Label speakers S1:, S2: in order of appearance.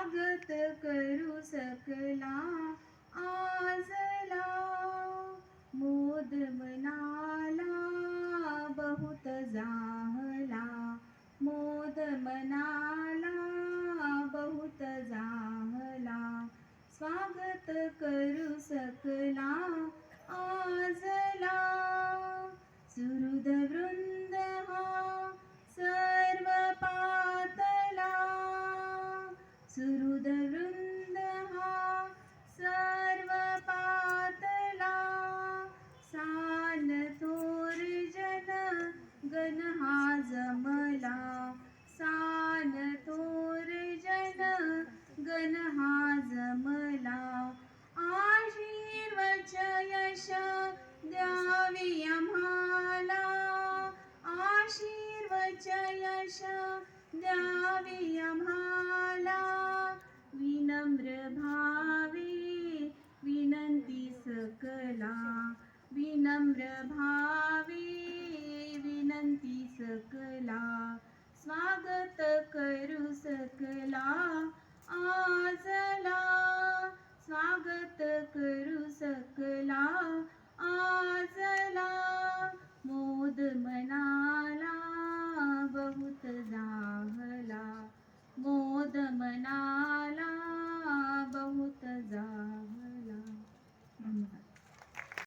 S1: स्वागत करू सकला आजला, मोद मनाला बहुत जाहला, मोद मनाला बहुत जाहला, स्वागत करू सकला आजला। सुहृद वृंद हा सर्व पातला, सुहृद वृंद हा सर्व पातला, सान थोर जन गण हा जमला, सान थोर जन गण हा जमला, आशीर्वच यश द्यावी आम्हाला, आशीर्वच यश द्यावी आम्हाला, विनम्र भावी विनंती सकला, विनम्र भावी विनंती सकला, स्वागत करू सकला